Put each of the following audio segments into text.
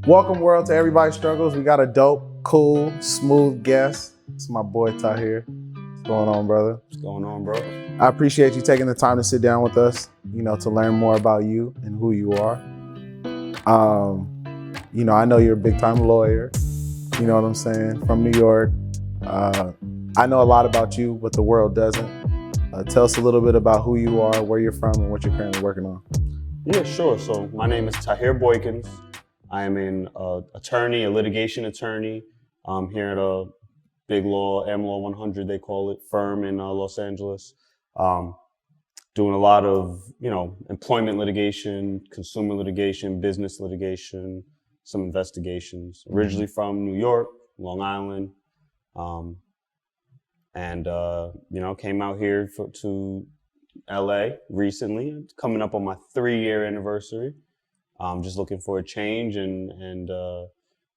Welcome, world, to Everybody's Struggles. We got a dope, cool, smooth guest. It's my boy Tahir. What's going on, brother? What's going on, bro? I appreciate you taking the time to sit down with us, to learn more about you and who you are. I know you're a big-time lawyer, you know what I'm saying, from New York. I know a lot about you, but the world doesn't. Tell us a little bit about who you are, where you're from, and what you're currently working on. Yeah, sure. So my name is Tahir Boykins. I am an attorney, a litigation attorney, here at a big law, AmLaw 100, they call it, firm in Los Angeles. Doing a lot of, employment litigation, consumer litigation, business litigation, some investigations. Originally from New York, Long Island, came out here to LA recently, coming up on my 3-year anniversary. Just looking for a change and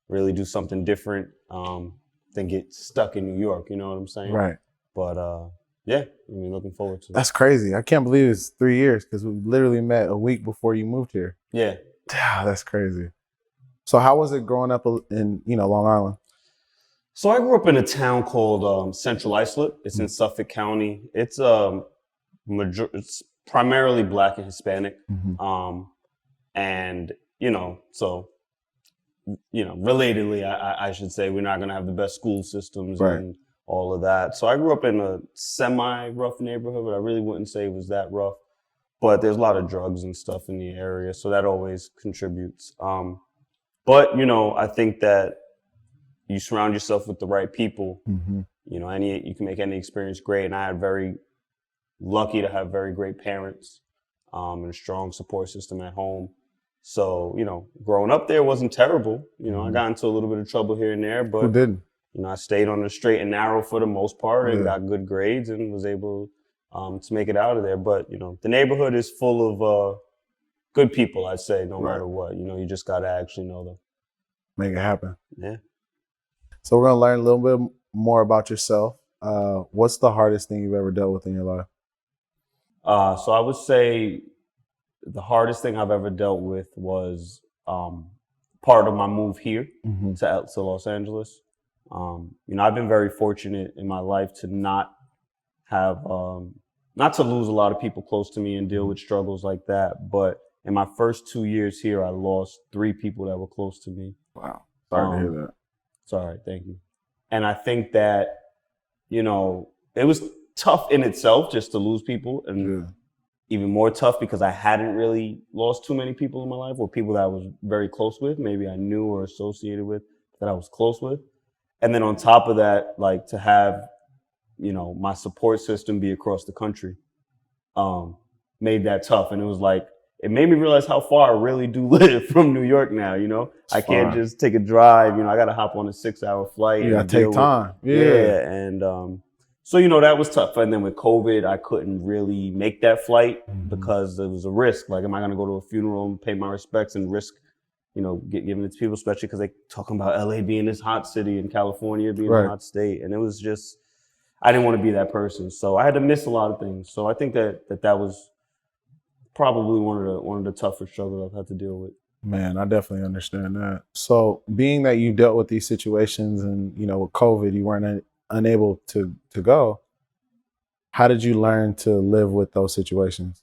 really do something different than get stuck in New York, you know what I'm saying? Right. But looking forward to it. That's crazy. I can't believe it's 3 years because we literally met a week before you moved here. Yeah. That's crazy. So how was it growing up in, Long Island? So I grew up in a town called Central Islip. It's in Suffolk County. It's it's primarily Black and Hispanic. Relatedly, I should say we're not going to have the best school systems and all of that. So I grew up in a semi-rough neighborhood, but I really wouldn't say it was that rough. But there's a lot of drugs and stuff in the area, so that always contributes. I think that you surround yourself with the right people. You can make any experience great. And I had very lucky to have very great parents and a strong support system at home. So, growing up there wasn't terrible. I got into a little bit of trouble here and there, but who didn't? I stayed on the straight and narrow for the most part and got good grades and was able to make it out of there. But, the neighborhood is full of good people, I'd say, no matter what. You just got to actually know them. Make it happen. Yeah. So we're going to learn a little bit more about yourself. What's the hardest thing you've ever dealt with in your life? So I would say the hardest thing I've ever dealt with was part of my move here to Los Angeles. I've been very fortunate in my life to not to lose a lot of people close to me and deal with struggles like that. But in my first 2 years here, I lost 3 people that were close to me. Wow. Sorry to hear that. It's all right. Thank you. And I think that, it was tough in itself just to lose people, and even more tough because I hadn't really lost too many people in my life, or people that I was very close with, maybe I knew or associated with, that I was close with. And then on top of that, like to have, my support system be across the country, made that tough. And it was like, it made me realize how far I really do live from New York now, I can't just take a drive, I got to hop on a 6-hour flight. You got to take time. Yeah. And so, that was tough. And then with COVID, I couldn't really make that flight because it was a risk. Like, am I going to go to a funeral and pay my respects and risk, giving it to people, especially because they talking about LA being this hot city and California being a hot state. And it was just, I didn't want to be that person. So I had to miss a lot of things. So I think that was probably one of the tougher struggles I've had to deal with. Man, I definitely understand that. So being that you dealt with these situations and, with COVID, you weren't unable to go, how did you learn to live with those situations?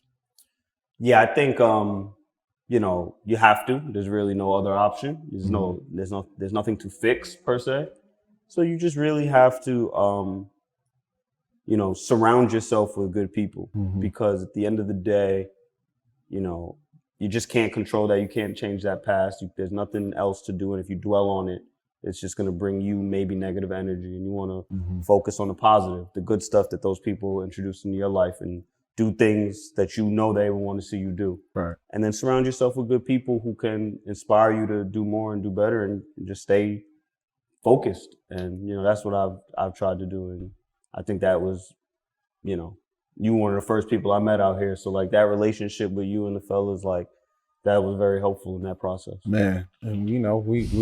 Yeah, I think, you have to. There's really no other option. There's nothing to fix per se. So you just really have to, surround yourself with good people because at the end of the day, you just can't control that. You can't change that past. There's nothing else to do. And if you dwell on it, it's just going to bring you maybe negative energy, and you want to focus on the positive, the good stuff that those people introduce into your life, and do things that they will want to see you do. Right. And then surround yourself with good people who can inspire you to do more and do better and just stay focused. And, that's what I've tried to do. And I think that was, you one of the first people I met out here. So like that relationship with you and the fellas, like, that was very helpful in that process. Man, and we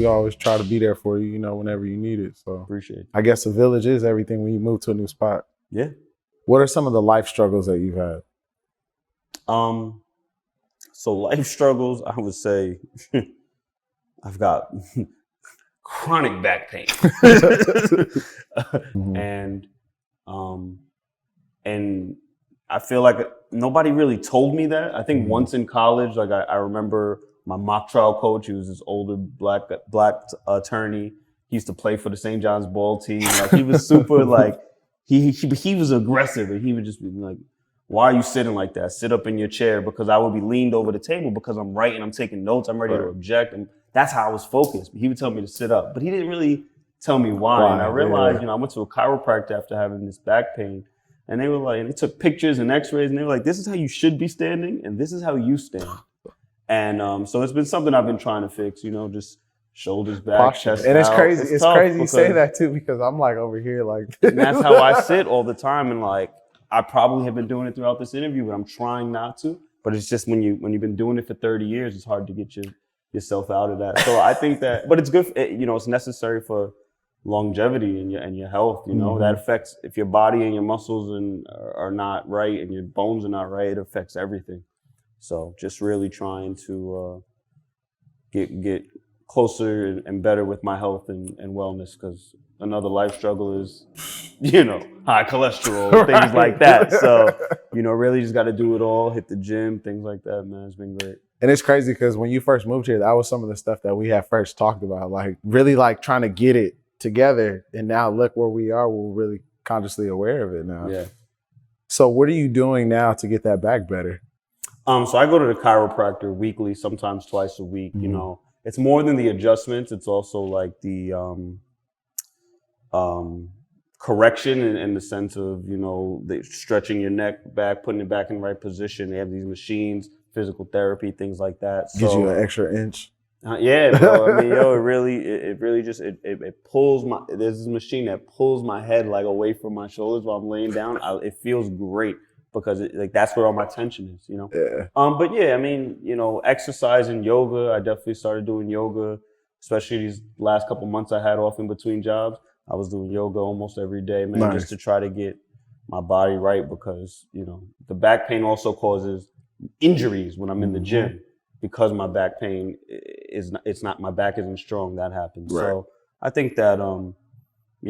always try to be there for you, whenever you need it. So appreciate it. I guess a village is everything when you move to a new spot. Yeah. What are some of the life struggles that you've had? So life struggles, I would say I've got chronic back pain. And I feel like nobody really told me that. I think once in college, like I remember my mock trial coach, he was this older black attorney. He used to play for the St. John's ball team. Like he was super like, he was aggressive, and he would just be like, why are you sitting like that? Sit up in your chair, because I would be leaned over the table because I'm writing, I'm taking notes, I'm ready to object. And that's how I was focused. He would tell me to sit up, but he didn't really tell me why. And I realized, I went to a chiropractor after having this back pain, and they were like, and they took pictures and x-rays, and they were like, this is how you should be standing, and this is how you stand. And so it's been something I've been trying to fix, just shoulders back, chest and it's out. crazy. It's crazy you say that too, because I'm like over here like and that's how I sit all the time. And like, I probably have been doing it throughout this interview, but I'm trying not to. But it's just when you've been doing it for 30 years, it's hard to get yourself out of that. So I think that, but it's good. It's necessary for longevity and your health. That affects, if your body and your muscles are not right and your bones are not right, it affects everything. So just really trying to get closer and better with my health and wellness, because another life struggle is, high cholesterol, things like that. So, really just got to do it all, hit the gym, things like that, man. It's been great. And it's crazy because when you first moved here, that was some of the stuff that we had first talked about, like really like trying to get it together. And now look where we are. We're really consciously aware of it now. Yeah. So what are you doing now to get that back better? So I go to the chiropractor weekly, sometimes twice a week. It's more than the adjustments. It's also like the correction in the sense of, stretching your neck back, putting it back in the right position. They have these machines, physical therapy, things like that. Gives you an extra inch. Yeah, bro. I mean, it really just pulls there's this machine that pulls my head like away from my shoulders while I'm laying down. It feels great, because that's where all my tension is, Yeah. But yeah, I mean, exercise and yoga. I definitely started doing yoga, especially these last couple months I had off in between jobs. I was doing yoga almost every day, man, just to try to get my body right, because, the back pain also causes injuries when I'm in the gym, because my back pain my back isn't strong. That happens. Right. So I think that,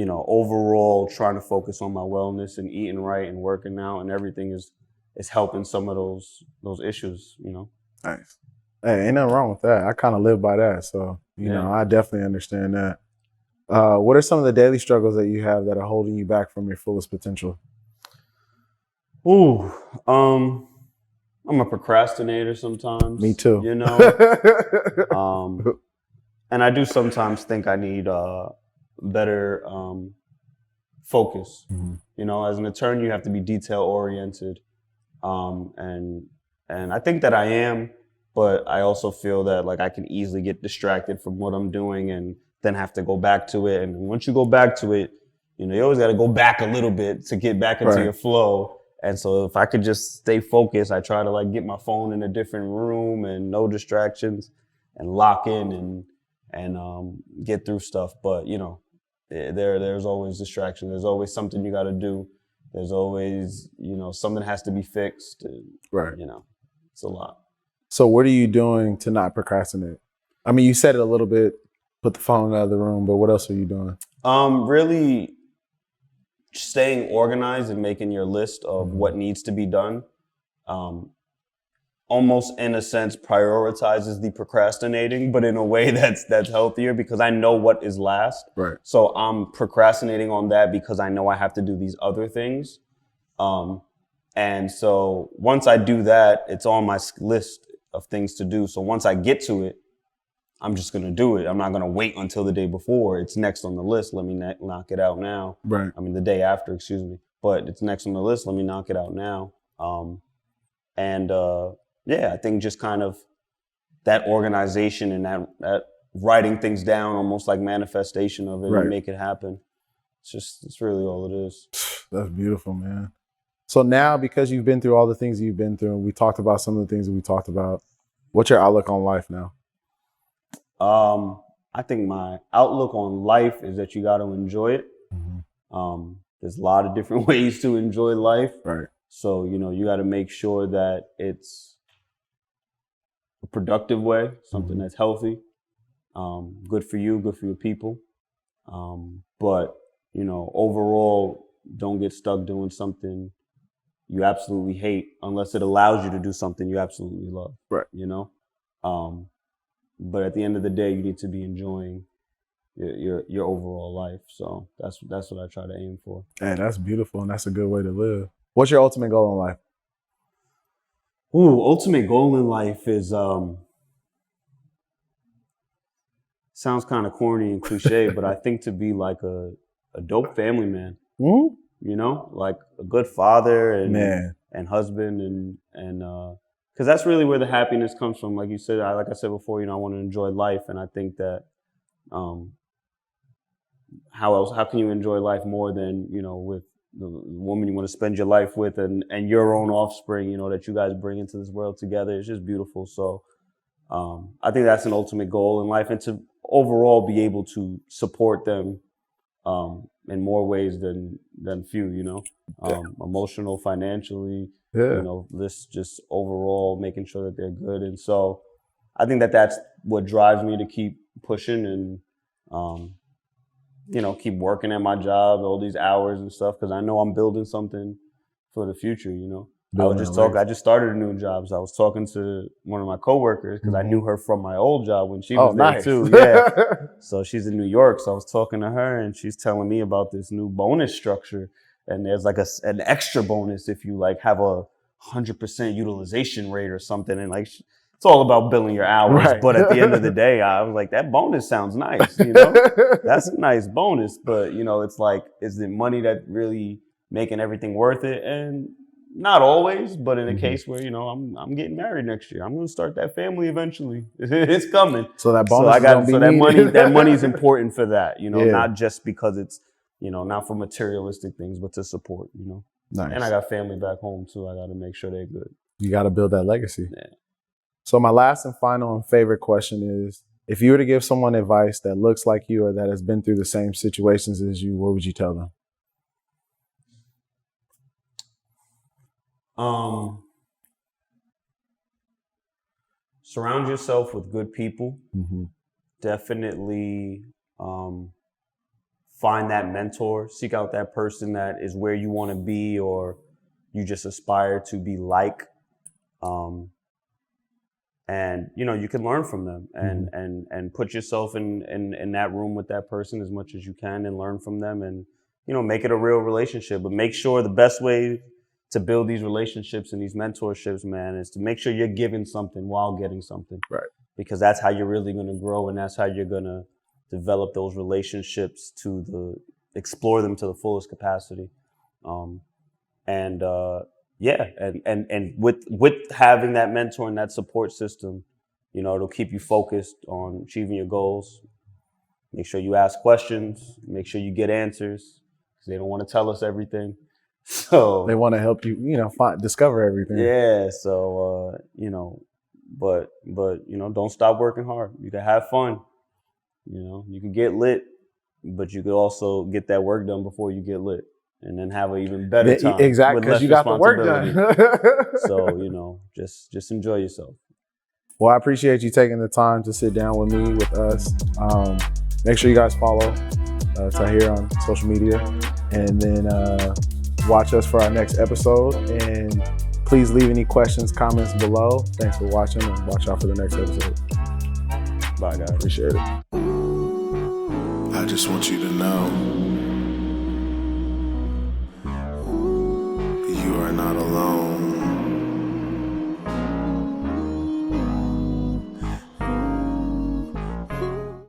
overall trying to focus on my wellness and eating right and working out and everything is helping some of those issues, Nice. Hey, ain't nothing wrong with that. I kind of live by that. So, I definitely understand that. What are some of the daily struggles that you have that are holding you back from your fullest potential? Ooh, I'm a procrastinator sometimes. Me too. And I do sometimes think I need better focus. As an attorney, you have to be detail oriented, and I think that I am, but I also feel that like I can easily get distracted from what I'm doing and then have to go back to it. And once you go back to it, you always got to go back a little bit to get back into your flow. And so if I could just stay focused, I try to like get my phone in a different room and no distractions and lock in and get through stuff. But, there's always distraction. There's always something you got to do. There's always, something has to be fixed. And, it's a lot. So what are you doing to not procrastinate? I mean, you said it a little bit, put the phone out of the room, but what else are you doing? Really staying organized and making your list of what needs to be done. Almost in a sense prioritizes the procrastinating, but in a way that's healthier, because I know what is last. Right. So I'm procrastinating on that because I know I have to do these other things. And so once I do that, it's on my list of things to do. So once I get to it, I'm just going to do it. I'm not going to wait until the day before. It's next on the list. Let me knock it out now. Right. I mean, the day after, excuse me. But it's next on the list. Let me knock it out now. Yeah, I think just kind of that organization and that writing things down, almost like manifestation of it, and make it happen. It's really all it is. That's beautiful, man. So now, because you've been through all the things you've been through, and we talked about some of the things that we talked about, what's your outlook on life now? I think my outlook on life is that you got to enjoy it. There's a lot of different ways to enjoy life. Right. So, you got to make sure that it's a productive way, something that's healthy. Good for you, good for your people. But, you know, overall, don't get stuck doing something you absolutely hate unless it allows you to do something you absolutely love. Right. You know? But at the end of the day, you need to be enjoying your overall life. So that's what I try to aim for. Hey, that's beautiful, and that's a good way to live. What's your ultimate goal in life? Ooh, ultimate goal in life is sounds kind of corny and cliche, but I think to be like a dope family man. Mm-hmm. You know, like a good father and husband and because that's really where the happiness comes from. Like you said, like I said before, you know, I want to enjoy life, and I think that how can you enjoy life more than, you know, with the woman you want to spend your life with and your own offspring, you know, that you guys bring into this world together. It's just beautiful. So I think that's an ultimate goal in life, and to overall be able to support them in more ways than few, you know, emotional, financially, you know, this just overall making sure that they're good. And so I think that that's what drives me to keep pushing and, you know, keep working at my job, all these hours and stuff, because I know I'm building something for the future, you know. I just started a new job. So I was talking to one of my coworkers because I knew her from my old job when she was there too. Yeah. So she's in New York. So I was talking to her and she's telling me about this new bonus structure. And there's like an extra bonus if you like have a 100% utilization rate or something. And like, it's all about billing your hours. Right. But at the end of the day, I was like, that bonus sounds nice, you know, that's a nice bonus. But, you know, it's like, is the money that really making everything worth it? And not always, but in a case where, you know, I'm getting married next year. I'm going to start that family eventually. It's coming. So that bonus that money is important for that, you know, not just because it's, you know, not for materialistic things, but to support, you know. Nice. And I got family back home too. I got to make sure they're good. You got to build that legacy. Yeah. So my last and final and favorite question is, if you were to give someone advice that looks like you or that has been through the same situations as you, what would you tell them? Surround yourself with good people. Definitely find that mentor. Seek out that person that is where you want to be or you just aspire to be like. And, you know, you can learn from them and put yourself in that room with that person as much as you can and learn from them and, you know, make it a real relationship. But make sure the best way to build these relationships and these mentorships, man, is to make sure you're giving something while getting something. Right. Because that's how you're really going to grow, and that's how you're going to develop those relationships explore them to the fullest capacity. And with having that mentor and that support system, you know, it'll keep you focused on achieving your goals. Make sure you ask questions, make sure you get answers, because they don't want to tell us everything. So they want to help you, you know, discover everything. Yeah. So, you know, but, you know, don't stop working hard. You can have fun, you know, you can get lit, but you could also get that work done before you get lit and then have an even better time. Exactly. Because you got the work done. So, you know, just enjoy yourself. Well, I appreciate you taking the time to sit down with me, with us. Make sure you guys follow Tahir on social media, and then watch us for our next episode. And please leave any questions, comments below. Thanks for watching, and watch out for the next episode. Bye, guys. Appreciate it. I just want you to know